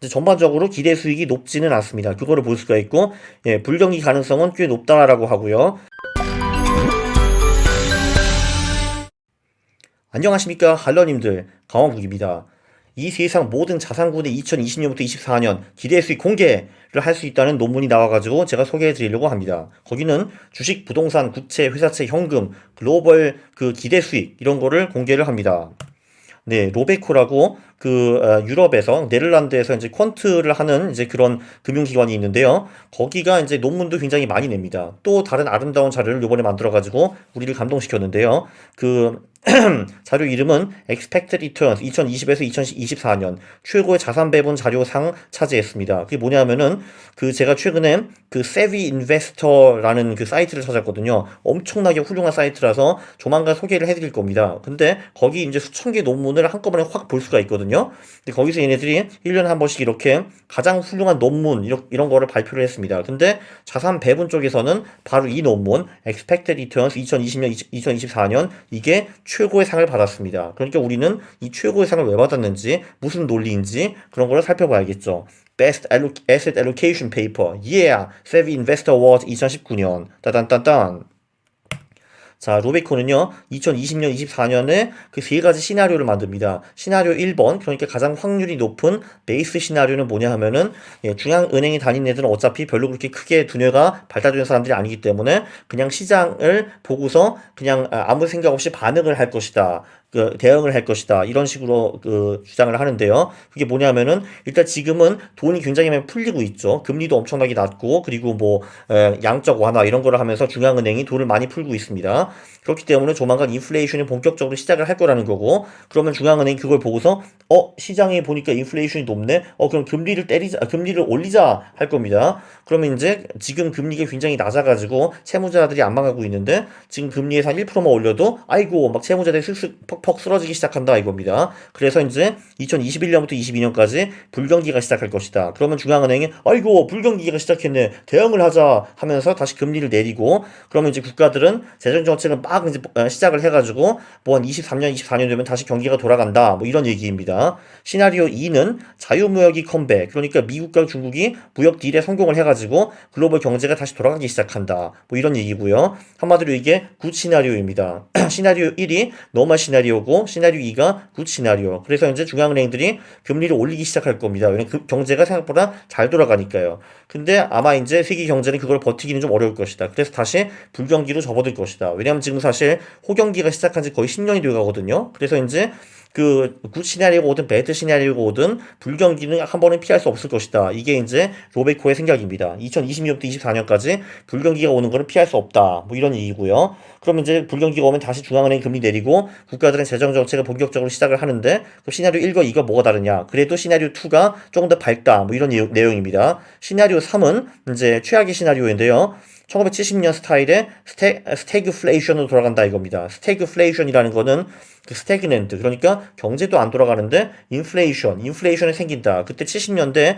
이제 전반적으로 기대 수익이 높지는 않습니다. 그거를 볼 수가 있고, 예, 불경기 가능성은 꽤 높다라고 하고요. 안녕하십니까 할러님들, 강원국입니다. 이 세상 모든 자산군의 2020년부터 24년 기대 수익 공개를 할 수 있다는 논문이 나와가지고 제가 소개해 드리려고 합니다. 거기는 주식, 부동산, 국채, 회사채, 현금, 글로벌 그 기대 수익 이런 거를 공개를 합니다. 네, 로베코라고 유럽에서 네덜란드에서 이제 퀀트를 하는 이제 그런 금융기관이 있는데요. 거기가 이제 논문도 굉장히 많이 냅니다. 또 다른 아름다운 자료를 요번에 만들어 가지고 우리를 감동시켰는데요. 그 자료 이름은 Expected Returns 2020에서 2024년 최고의 자산 배분 자료상 차지했습니다. 그게 뭐냐면은 그 제가 최근에 그 Savvy Investor라는 그 사이트를 찾았거든요. 엄청나게 훌륭한 사이트라서 조만간 소개를 해드릴 겁니다. 근데 거기 이제 수천 개 논문을 한꺼번에 확 볼 수가 있거든요. 근데 거기서 얘네들이 1년에 한 번씩 이렇게 가장 훌륭한 논문 이런 거를 발표를 했습니다. 근데 자산 배분 쪽에서는 바로 이 논문 Expected Returns 2020년 2024년 이게 최고의 상을 받았습니다. 그러니까 우리는 이 최고의 상을 왜 받았는지 무슨 논리인지 그런 걸 살펴봐야겠죠. Best Asset Allocation Paper, yeah, Savvy Investor Award 2019년, 따단따단. 자, 로베코는요, 2020년, 24년에 그 세 가지 시나리오를 만듭니다. 시나리오 1번, 그러니까 가장 확률이 높은 베이스 시나리오는 뭐냐 하면은, 예, 중앙은행에 다니는 애들은 어차피 별로 그렇게 크게 두뇌가 발달된 사람들이 아니기 때문에 그냥 시장을 보고서 그냥 아무 생각 없이 반응을 할 것이다. 대응을 할 것이다. 이런 식으로 주장을 하는데요. 그게 뭐냐면은 일단 지금은 돈이 굉장히 많이 풀리고 있죠. 금리도 엄청나게 낮고 그리고 뭐 양적 완화 이런 거를 하면서 중앙은행이 돈을 많이 풀고 있습니다. 그렇기 때문에 조만간 인플레이션이 본격적으로 시작을 할 거라는 거고 그러면 중앙은행이 그걸 보고서 시장에 보니까 인플레이션이 높네. 그럼 금리를 올리자 할 겁니다. 그러면 이제 지금 금리가 굉장히 낮아가지고 채무자들이 안 망하고 있는데 지금 금리에서 한 1%만 올려도 아이고 막 채무자들이 슥슥 퍽퍽 쓰러지기 시작한다 이겁니다. 그래서 이제 2021년부터 22년까지 불경기가 시작할 것이다. 그러면 중앙은행이 아이고 불경기가 시작했네. 대응을 하자 하면서 다시 금리를 내리고 그러면 이제 국가들은 재정정책을 막 이제 시작을 해가지고 뭐 한 23년, 24년 되면 다시 경기가 돌아간다. 뭐 이런 얘기입니다. 시나리오 2는 자유무역이 컴백. 그러니까 미국과 중국이 무역 딜에 성공을 해가지고 글로벌 경제가 다시 돌아가기 시작한다. 뭐 이런 얘기고요. 한마디로 이게 굿 시나리오입니다. 시나리오 1이 노멀 시나리오고 시나리오 2가 굿 시나리오. 그래서 이제 중앙은행들이 금리를 올리기 시작할 겁니다. 왜냐면 그 경제가 생각보다 잘 돌아가니까요. 근데 아마 이제 세계 경제는 그걸 버티기는 좀 어려울 것이다. 그래서 다시 불경기로 접어들 것이다. 왜냐면 지금 사실 호경기가 시작한 지 거의 10년이 되어 가거든요. 그래서 이제 굿 시나리오가 오든 배드 시나리오가 오든 불경기는 한 번은 피할 수 없을 것이다. 이게 이제 로베코의 생각입니다. 2020년부터 24년까지 불경기가 오는 거는 피할 수 없다. 뭐 이런 얘기고요. 그럼 이제 불경기가 오면 다시 중앙은행 금리 내리고 국가들은 재정 정책을 본격적으로 시작을 하는데 그 시나리오 1과 2가 뭐가 다르냐? 그래도 시나리오 2가 조금 더 밝다. 뭐 이런 내용입니다. 시나리오 3은 이제 최악의 시나리오인데요. 1970년 스타일의 스태그플레이션으로 돌아간다 이겁니다. 스태그플레이션이라는 거는 그 스태그넨트 그러니까 경제도 안 돌아가는데 인플레이션이 생긴다. 그때 70년대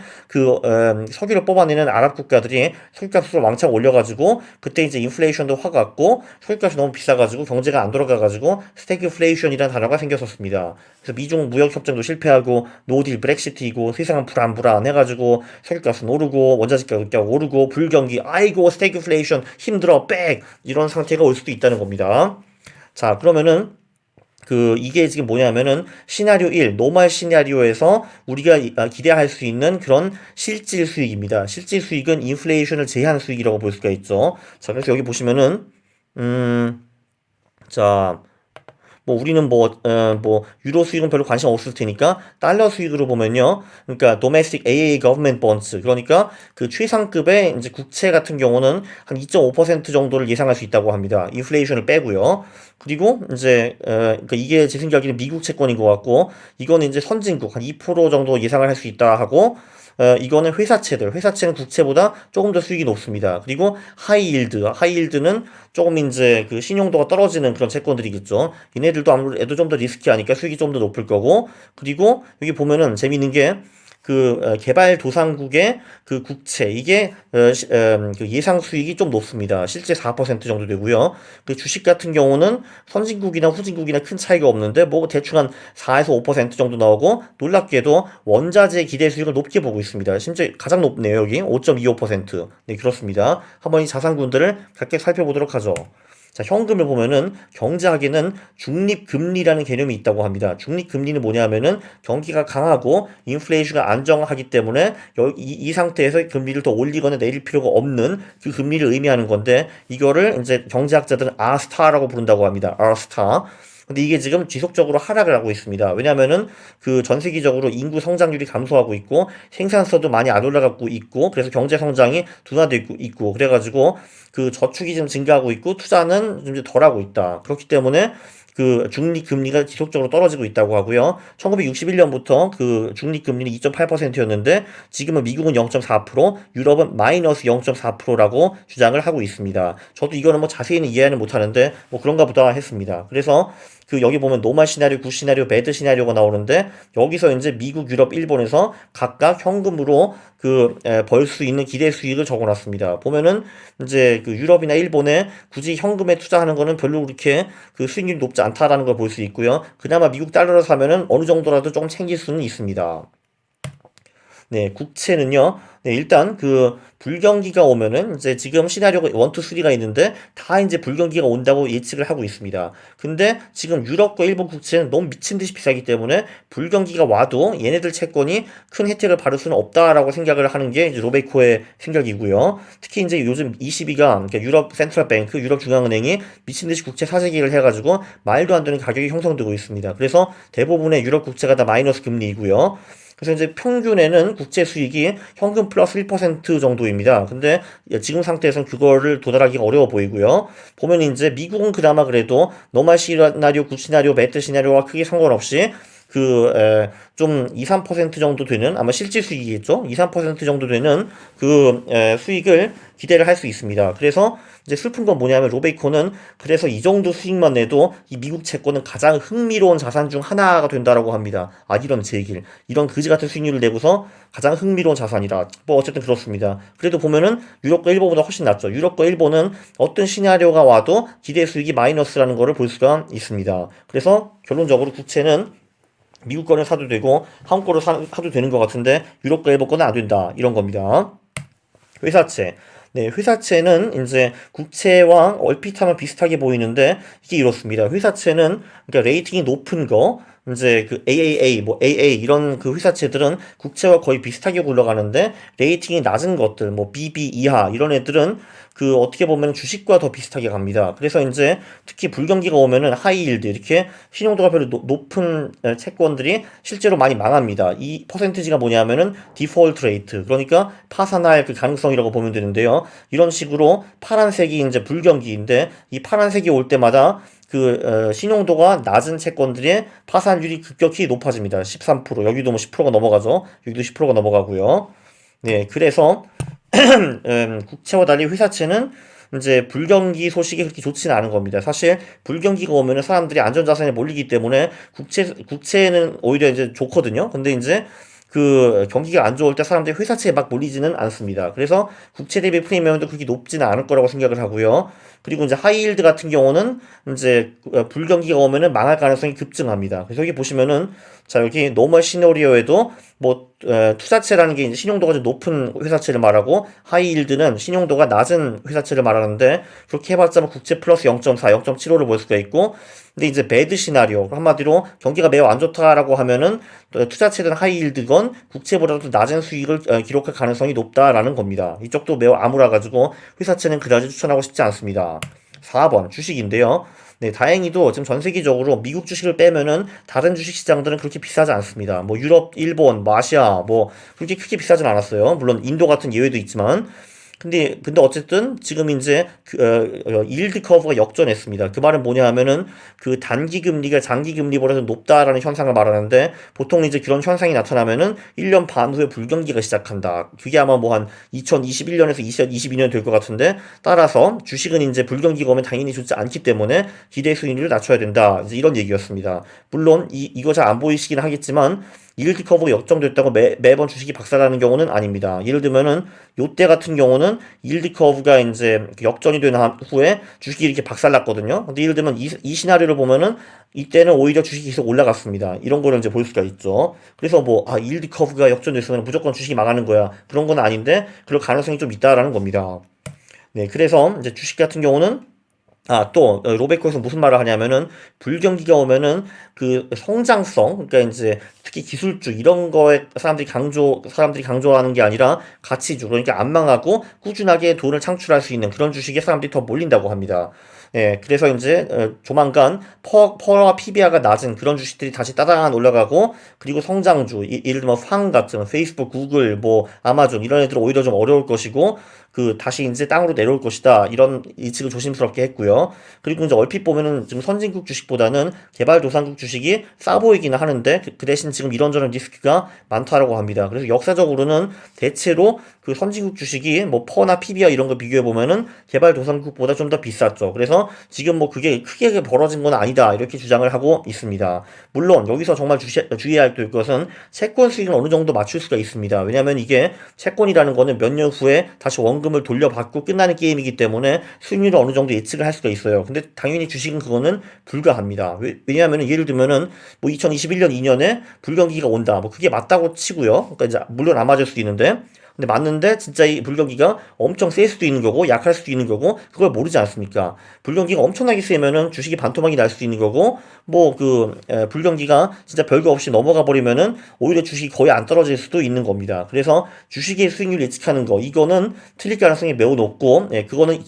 석유를 뽑아내는 아랍 국가들이 석유값을 왕창 올려가지고 그때 이제 인플레이션도 확 왔고 석유값이 너무 비싸가지고 경제가 안 돌아가가지고 스태그플레이션이라는 단어가 생겼었습니다. 그래서 미중 무역 협정도 실패하고 노딜 브렉시트이고 세상은 불안해가지고 석유값은 오르고 원자재 가격 오르고 불경기 아이고 스태그플레이션 힘들어 빽 이런 상태가 올 수도 있다는 겁니다. 자 그러면은 이게 지금 뭐냐면은 시나리오 1, 노멀 시나리오에서 우리가 기대할 수 있는 그런 실질 수익입니다. 실질 수익은 인플레이션을 제한 수익이라고 볼 수가 있죠. 자, 그래서 여기 보시면은, 자, 뭐 우리는 유로 수익은 별로 관심 없을 테니까 달러 수익으로 보면요. 그러니까 domestic AA government bonds 그러니까 그 최상급의 이제 국채 같은 경우는 한 2.5% 정도를 예상할 수 있다고 합니다. 인플레이션을 빼고요. 그리고 이제 그러니까 이게 제 생각에는 미국 채권인 것 같고 이거는 이제 선진국 한 2% 정도 예상을 할 수 있다 하고 이거는 회사채는 국채보다 조금 더 수익이 높습니다. 그리고 하이힐드는 조금 이제 그 신용도가 떨어지는 그런 채권들이겠죠. 얘네들도 아무래도 좀 더 리스키하니까 수익이 좀 더 높을 거고, 그리고 여기 보면은 재밌는 게 개발도상국의 그 국채 이게 그 예상 수익이 좀 높습니다. 실제 4% 정도 되고요. 그 주식 같은 경우는 선진국이나 후진국이나 큰 차이가 없는데 뭐 대충 한 4에서 5% 정도 나오고 놀랍게도 원자재 기대 수익을 높게 보고 있습니다. 심지어 가장 높네요. 여기 5.25%. 네, 그렇습니다. 한번 이 자산군들을 각각 살펴보도록 하죠. 자, 현금을 보면은 경제학에는 중립금리라는 개념이 있다고 합니다. 중립금리는 뭐냐면은 경기가 강하고 인플레이션가 안정하기 때문에 이 상태에서 금리를 더 올리거나 내릴 필요가 없는 그 금리를 의미하는 건데 이거를 이제 경제학자들은 R스타라고 부른다고 합니다. R스타. 근데 이게 지금 지속적으로 하락을 하고 있습니다. 왜냐면은 그 전 세계적으로 인구 성장률이 감소하고 있고 생산성도 많이 안 올라가고 있고 그래서 경제 성장이 둔화되고 있고 그래가지고 그 저축이 좀 증가하고 있고 투자는 좀 덜하고 있다. 그렇기 때문에 그 중립금리가 지속적으로 떨어지고 있다고 하고요. 1961년부터 그 중립금리는 2.8%였는데 지금은 미국은 0.4%, 유럽은 마이너스 0.4%라고 주장을 하고 있습니다. 저도 이거는 뭐 자세히는 이해는 못하는데 뭐 그런가 보다 했습니다. 그래서 그 여기 보면 노말 시나리오, 굿 시나리오, 배드 시나리오가 나오는데 여기서 이제 미국, 유럽, 일본에서 각각 현금으로 그 벌 수 있는 기대 수익을 적어놨습니다. 보면은 이제 그 유럽이나 일본에 굳이 현금에 투자하는 거는 별로 그렇게 그 수익률이 높지 않다라는 걸 볼 수 있고요. 그나마 미국 달러로 사면은 어느 정도라도 조금 챙길 수는 있습니다. 네, 국채는요. 네, 일단 그 불경기가 오면은 이제 지금 시나리오가 1, 2, 3가 있는데 다 이제 불경기가 온다고 예측을 하고 있습니다. 근데 지금 유럽과 일본 국채는 너무 미친 듯이 비싸기 때문에 불경기가 와도 얘네들 채권이 큰 혜택을 받을 수는 없다라고 생각을 하는 게 이제 로베이코의 생각이고요. 특히 이제 요즘 ECB가 그러니까 유럽 센트럴 뱅크, 유럽 중앙은행이 미친 듯이 국채 사재기를 해가지고 말도 안 되는 가격이 형성되고 있습니다. 그래서 대부분의 유럽 국채가 다 마이너스 금리이고요. 그래서 이제 평균에는 국채 수익이 현금 플러스 1% 정도입니다. 근데 지금 상태에서는 그거를 도달하기가 어려워 보이고요. 보면 이제 미국은 그나마 그래도 노말 시나리오, 굿 시나리오, 배드 시나리오와 크게 상관없이 좀 2, 3% 정도 되는 아마 실질 수익이겠죠. 2, 3% 정도 되는 그 수익을 기대를 할 수 있습니다. 그래서 이제 슬픈 건 뭐냐면 로베이코는 그래서 이 정도 수익만 내도 이 미국 채권은 가장 흥미로운 자산 중 하나가 된다라고 합니다. 아, 이런 제길, 이런 그지 같은 수익률을 내고서 가장 흥미로운 자산이다. 뭐 어쨌든 그렇습니다. 그래도 보면은 유럽과 일본보다 훨씬 낫죠. 유럽과 일본은 어떤 시나리오가 와도 기대 수익이 마이너스라는 것을 볼 수가 있습니다. 그래서 결론적으로 국채는 미국 거는 사도 되고 한국 거를 사도 되는 것 같은데 유럽과 일본 거는 안 된다. 이런 겁니다. 회사채. 네, 회사채는 이제 국채와 얼핏 하면 비슷하게 보이는데 이게 이렇습니다. 회사채는 그러니까 레이팅이 높은 거 이제 그 AAA, 뭐 AA 이런 그 회사채들은 국채와 거의 비슷하게 굴러가는데 레이팅이 낮은 것들, 뭐 BB 이하 이런 애들은 그 어떻게 보면 주식과 더 비슷하게 갑니다. 그래서 이제 특히 불경기가 오면은 하이힐드 이렇게 신용도가 별로 높은 채권들이 실제로 많이 망합니다. 이 퍼센티지가 뭐냐면은 디폴트 레이트 그러니까 파산할 그 가능성이라고 보면 되는데요. 이런 식으로 파란색이 이제 불경기인데 이 파란색이 올 때마다 신용도가 낮은 채권들의 파산율이 급격히 높아집니다. 13%, 여기도 뭐 10%가 넘어가죠. 여기도 10%가 넘어가고요. 네, 그래서 국채와 달리 회사채는 이제 불경기 소식이 그렇게 좋지는 않은 겁니다. 사실 불경기가 오면은 사람들이 안전자산에 몰리기 때문에 국채는 오히려 이제 좋거든요. 근데 이제 그 경기가 안 좋을 때 사람들이 회사채에 막 몰리지는 않습니다. 그래서 국채 대비 프리미엄도 그렇게 높지는 않을 거라고 생각을 하고요. 그리고 이제 하이힐드 같은 경우는 이제 불경기가 오면은 망할 가능성이 급증합니다. 그래서 여기 보시면은 자 여기 노멀 시나리오에도 뭐 투자채라는 게 이제 신용도가 좀 높은 회사채를 말하고 하이힐드는 신용도가 낮은 회사채를 말하는데 그렇게 해봤자 뭐 국채 플러스 0.4, 0.75를 볼 수가 있고 근데 이제 배드 시나리오 한마디로 경기가 매우 안 좋다라고 하면은 투자채든 하이힐드건 국채보다도 낮은 수익을 기록할 가능성이 높다라는 겁니다. 이쪽도 매우 암울해가지고 회사채는 그다지 추천하고 싶지 않습니다. 4번 주식인데요. 네, 다행히도 지금 전 세계적으로 미국 주식을 빼면은 다른 주식 시장들은 그렇게 비싸지 않습니다. 뭐 유럽, 일본, 뭐 아시아 뭐 그렇게 크게 비싸진 않았어요. 물론 인도 같은 예외도 있지만 근데 어쨌든 지금 이제 일드 커브가 역전했습니다. 그 말은 뭐냐 하면은 그 단기 금리가 장기 금리보다 높다라는 현상을 말하는데 보통 이제 그런 현상이 나타나면은 1년 반 후에 불경기가 시작한다. 그게 아마 뭐 한 2021년에서 2022년 될 것 같은데 따라서 주식은 이제 불경기가 오면 당연히 좋지 않기 때문에 기대 수익률을 낮춰야 된다. 이제 이런 얘기였습니다. 물론 이거 잘 안 보이시긴 하겠지만 일드 커브가 역정됐다고 매번 주식이 박살나는 경우는 아닙니다. 예를 들면은 요때 같은 경우는 일드 커브가 이제 역전이 된 후에 주식이 이렇게 박살났거든요. 근데 예를 들면 이 시나리오를 보면은 이때는 오히려 주식이 계속 올라갔습니다. 이런 거를 이제 볼 수가 있죠. 그래서 뭐, 일드 커브가 역전됐으면 무조건 주식이 망하는 거야. 그런 건 아닌데, 그럴 가능성이 좀 있다라는 겁니다. 네, 그래서 이제 주식 같은 경우는 또 로베코에서 무슨 말을 하냐면은 불경기가 오면은 그 성장성, 그러니까 이제 특히 기술주 이런 거에 사람들이 강조하는 게 아니라 가치주, 그러니까 안 망하고 꾸준하게 돈을 창출할 수 있는 그런 주식에 사람들이 더 몰린다고 합니다. 예, 그래서 이제 조만간 퍼와 PBR가 낮은 그런 주식들이 다시 따당한 올라가고, 그리고 성장주, 예를 들면 팡 같은 페이스북, 구글, 뭐 아마존 이런 애들은 오히려 좀 어려울 것이고, 다시 이제 땅으로 내려올 것이다. 이런 예측을 조심스럽게 했고요. 그리고 이제 얼핏 보면은 지금 선진국 주식보다는 개발도상국 주식이 싸 보이기는 하는데, 그 대신 지금 이런저런 리스크가 많다라고 합니다. 그래서 역사적으로는 대체로 그 선진국 주식이 뭐 퍼나 PBR 이런 거 비교해 보면은 개발도상국보다 좀 더 비쌌죠. 그래서 지금 뭐 그게 크게 벌어진 건 아니다. 이렇게 주장을 하고 있습니다. 물론 여기서 정말 주의해야 될 것은 채권 수익은 어느 정도 맞출 수가 있습니다. 왜냐하면 이게 채권이라는 거는 몇 년 후에 다시 원금을 돌려받고 끝나는 게임이기 때문에 수익률을 어느 정도 예측을 할 수가 있어요. 근데 당연히 주식은 그거는 불가합니다. 왜냐하면 예를 들면은 뭐 2021년 2년에 불경기가 온다. 뭐 그게 맞다고 치고요. 그러니까 이제 물론 안 맞을 수도 있는데, 근데 맞는데 진짜 이 불경기가 엄청 셀 수도 있는 거고 약할 수도 있는 거고 그걸 모르지 않습니까? 불경기가 엄청나게 세면은 주식이 반토막이 날 수도 있는 거고, 뭐 불경기가 진짜 별거 없이 넘어가 버리면은 오히려 주식이 거의 안 떨어질 수도 있는 겁니다. 그래서 주식의 수익률 예측하는 거, 이거는 틀릴 가능성이 매우 높고, 그거는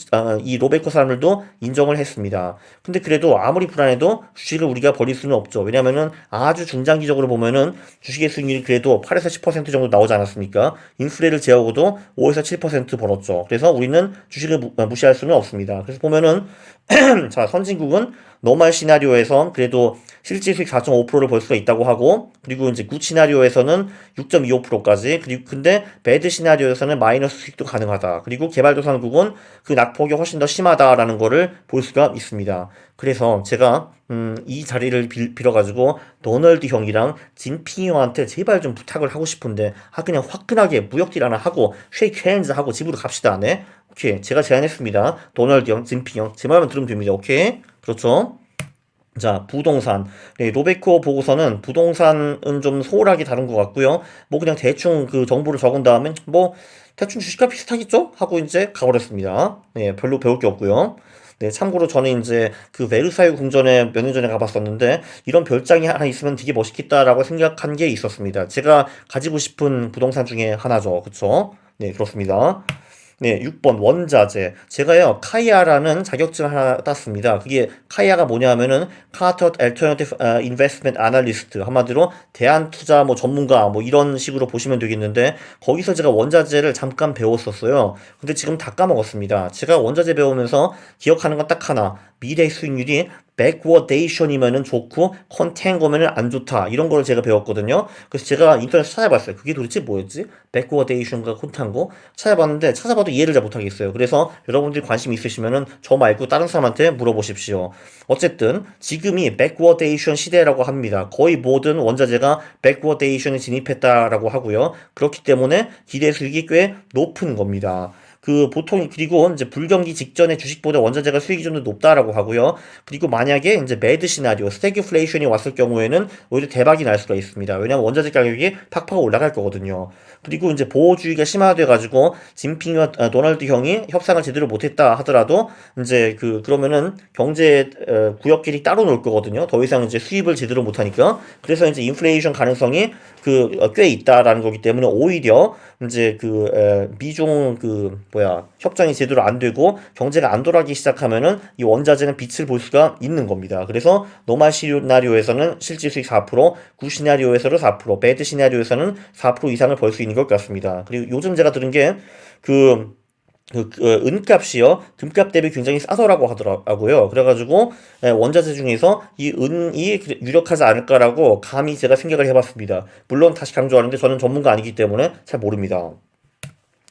이 로베코 사람들도 인정을 했습니다. 근데 그래도 아무리 불안해도 주식을 우리가 버릴 수는 없죠. 왜냐면은 아주 중장기적으로 보면은 주식의 수익률이 그래도 8에서 10% 정도 나오지 않았습니까? 인플레를 제하고도 5에서 7% 벌었죠. 그래서 우리는 주식을 무시할 수는 없습니다. 그래서 보면은 자, 선진국은 노멀 시나리오에서 그래도 실질 수익 4.5%를 벌 수가 있다고 하고, 그리고 이제 굿 시나리오에서는 6.25%까지, 그리고 근데 배드 시나리오에서는 마이너스 수익도 가능하다. 그리고 개발도상국은 그 낙폭이 훨씬 더 심하다라는 거를 볼 수가 있습니다. 그래서 제가 이 자리를 빌어가지고 도널드 형이랑 진핑이 형한테 제발 좀 부탁을 하고 싶은데, 그냥 화끈하게 무역딜 하나 하고 쉐이크 핸즈 하고 집으로 갑시다. 네, 오케이, 제가 제안했습니다. 도널드 형, 진핑 형, 제 말만 들으면 됩니다. 오케이, 그렇죠? 자, 부동산. 네, 로베코 보고서는 부동산은 좀 소홀하게 다룬 것 같고요. 뭐 그냥 대충 그 정보를 적은 다음에 뭐 대충 주식과 비슷하겠죠? 하고 이제 가버렸습니다. 네, 별로 배울 게 없고요. 네, 참고로 저는 이제 그 베르사유 궁전에 몇 년 전에 가봤었는데, 이런 별장이 하나 있으면 되게 멋있겠다라고 생각한 게 있었습니다. 제가 가지고 싶은 부동산 중에 하나죠. 그쵸? 네, 그렇습니다. 네, 6번 원자재. 제가요, 카이아라는 자격증 하나 땄습니다. 그게 카이아가 뭐냐면은 카터 알터너티브 인베스트먼트 아날리스트, 한마디로 대안 투자 뭐 전문가 뭐 이런 식으로 보시면 되겠는데, 거기서 제가 원자재를 잠깐 배웠었어요. 근데 지금 다 까먹었습니다. 제가 원자재 배우면서 기억하는 건 딱 하나. 미래 수익률이 백워데이션이면은 좋고 컨탱거면은 안 좋다, 이런 걸 제가 배웠거든요. 그래서 제가 인터넷에서 찾아봤어요. 그게 도대체 뭐였지? 백워데이션과 컨탱거 찾아봤는데, 찾아봐도 이해를 잘 못하겠어요. 그래서 여러분들이 관심 있으시면은 저 말고 다른 사람한테 물어보십시오. 어쨌든 지금이 백워데이션 시대라고 합니다. 거의 모든 원자재가 백워데이션에 진입했다라고 하고요. 그렇기 때문에 기대 수익이 꽤 높은 겁니다. 보통, 그리고 이제 불경기 직전에 주식보다 원자재가 수익이 좀 더 높다라고 하고요. 그리고 만약에 이제 매드 시나리오, 스태그플레이션이 왔을 경우에는 오히려 대박이 날 수가 있습니다. 왜냐하면 원자재 가격이 팍팍 올라갈 거거든요. 그리고 이제 보호주의가 심화돼가지고 진핑과 도널드 형이 협상을 제대로 못했다 하더라도, 이제 그러면은 경제 구역끼리 따로 놀 거거든요. 더 이상 이제 수입을 제대로 못하니까. 그래서 이제 인플레이션 가능성이 꽤 있다라는 거기 때문에, 오히려 이제 미중 협정이 제대로 안 되고 경제가 안 돌아가기 시작하면은 이 원자재는 빛을 볼 수가 있는 겁니다. 그래서 노말 시나리오에서는 실질 수익 4%, 굿 시나리오에서는 4%, 배드 시나리오에서는 4% 이상을 벌 수 있는 것 같습니다. 그리고 요즘 제가 들은 게 은값이요, 금값 대비 굉장히 싸더라고 하더라고요. 그래가지고 원자재 중에서 이 은이 유력하지 않을까라고 감히 제가 생각을 해봤습니다. 물론 다시 강조하는데 저는 전문가 아니기 때문에 잘 모릅니다.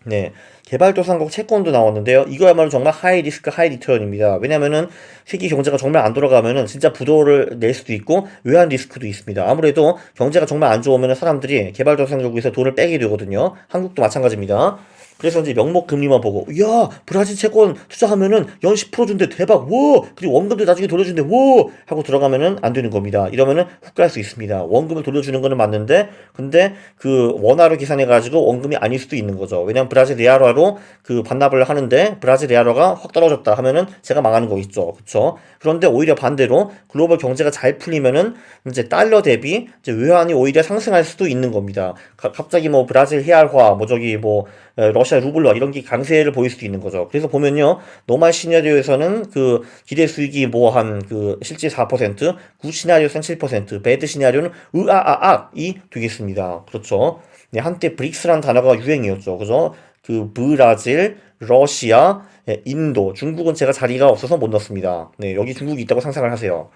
네, 개발도상국 채권도 나왔는데요. 이거야말로 정말 하이 리스크 하이 리턴입니다. 왜냐면은 세계 경제가 정말 안 돌아가면은 진짜 부도를 낼 수도 있고 외환 리스크도 있습니다. 아무래도 경제가 정말 안 좋으면은 사람들이 개발도상국에서 돈을 빼게 되거든요. 한국도 마찬가지입니다. 그래서 이제 명목 금리만 보고, 야, 브라질 채권 투자하면은 연 10% 준대, 대박, 와! 그리고 원금도 나중에 돌려준대, 와! 하고 들어가면은 안 되는 겁니다. 이러면은 훅 갈 수 있습니다. 원금을 돌려주는 거는 맞는데, 근데 그 원화로 계산해가지고 원금이 아닐 수도 있는 거죠. 왜냐면 브라질 레알화로 그 반납을 하는데, 브라질 레알화가 확 떨어졌다 하면은 제가 망하는 거 있죠. 그쵸? 그런데 오히려 반대로 글로벌 경제가 잘 풀리면은 이제 달러 대비 이제 외환이 오히려 상승할 수도 있는 겁니다. 갑자기 뭐 브라질 레알화, 뭐 저기 뭐 러시아 루블러 이런 게 강세를 보일 수도 있는 거죠. 그래서 보면요, 노말 시나리오에서는 그 기대 수익이 뭐 한 그 실제 4%, 굿 시나리오는 7%, 배드 시나리오는 으아아악이 되겠습니다. 그렇죠. 네, 한때 브릭스라는 단어가 유행이었죠. 그죠? 그 브라질, 러시아, 인도, 중국은 제가 자리가 없어서 못 넣습니다. 네, 여기 중국이 있다고 상상을 하세요.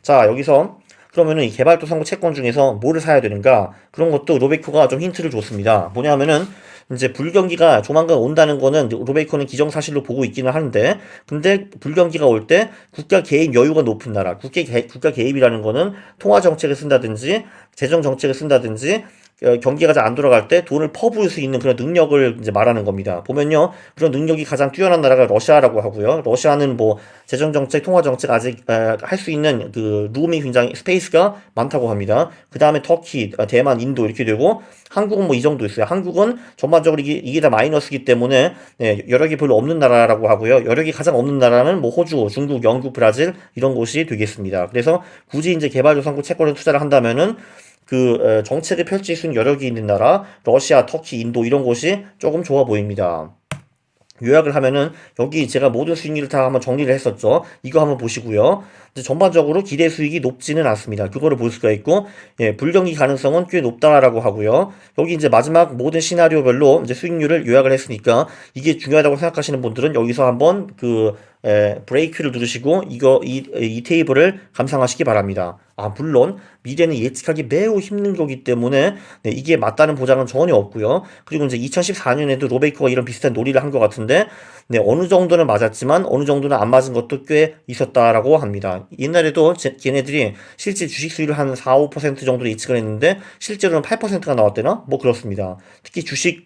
자, 여기서 그러면은 이 개발도상국 채권 중에서 뭐를 사야 되는가? 그런 것도 로베코가 좀 힌트를 줬습니다. 뭐냐 하면은 이제 불경기가 조만간 온다는 거는 로베이코는 기정사실로 보고 있기는 하는데, 근데 불경기가 올 때 국가 개입 여유가 높은 나라, 국가 개입이라는 거는 통화 정책을 쓴다든지 재정 정책을 쓴다든지 경기가 잘 안 돌아갈 때 돈을 퍼부을 수 있는 그런 능력을 이제 말하는 겁니다. 보면요, 그런 능력이 가장 뛰어난 나라가 러시아라고 하고요. 러시아는 뭐 재정 정책, 통화 정책 아직 할 수 있는 그 룸이 굉장히 스페이스가 많다고 합니다. 그 다음에 터키, 대만, 인도 이렇게 되고 한국은 뭐 이 정도 있어요. 한국은 전반적으로 이게 다 마이너스기 때문에 네, 여력이 별로 없는 나라라고 하고요. 여력이 가장 없는 나라는 뭐 호주, 중국, 영국, 브라질 이런 곳이 되겠습니다. 그래서 굳이 이제 개발도상국 채권을 투자를 한다면은 그 정책을 펼칠 수 있는 여력이 있는 나라, 러시아, 터키, 인도 이런 곳이 조금 좋아 보입니다. 요약을 하면은 여기 제가 모든 수익률을 다 한번 정리를 했었죠. 이거 한번 보시고요. 이제 전반적으로 기대 수익이 높지는 않습니다. 그거를 볼 수가 있고, 예, 불경기 가능성은 꽤 높다라고 하고요. 여기 이제 마지막 모든 시나리오별로 이제 수익률을 요약을 했으니까 이게 중요하다고 생각하시는 분들은 여기서 한번 그 브레이크를 누르시고 이 테이블을 감상하시기 바랍니다. 아, 물론 미래는 예측하기 매우 힘든 거기 때문에 네, 이게 맞다는 보장은 전혀 없고요. 그리고 이제 2014년에도 로베이커가 이런 비슷한 놀이를 한 것 같은데 네, 어느 정도는 맞았지만 어느 정도는 안 맞은 것도 꽤 있었다라고 합니다. 옛날에도 걔네들이 실제 주식 수익을 한 4, 5% 정도 예측을 했는데 실제로는 8%가 나왔대나? 뭐 그렇습니다. 특히 주식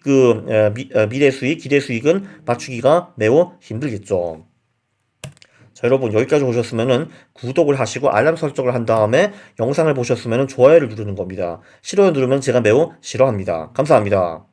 미래 수익, 기대 수익은 맞추기가 매우 힘들겠죠. 자, 여러분 여기까지 보셨으면은 구독을 하시고 알람 설정을 한 다음에 영상을 보셨으면은 좋아요를 누르는 겁니다. 싫어요 누르면 제가 매우 싫어합니다. 감사합니다.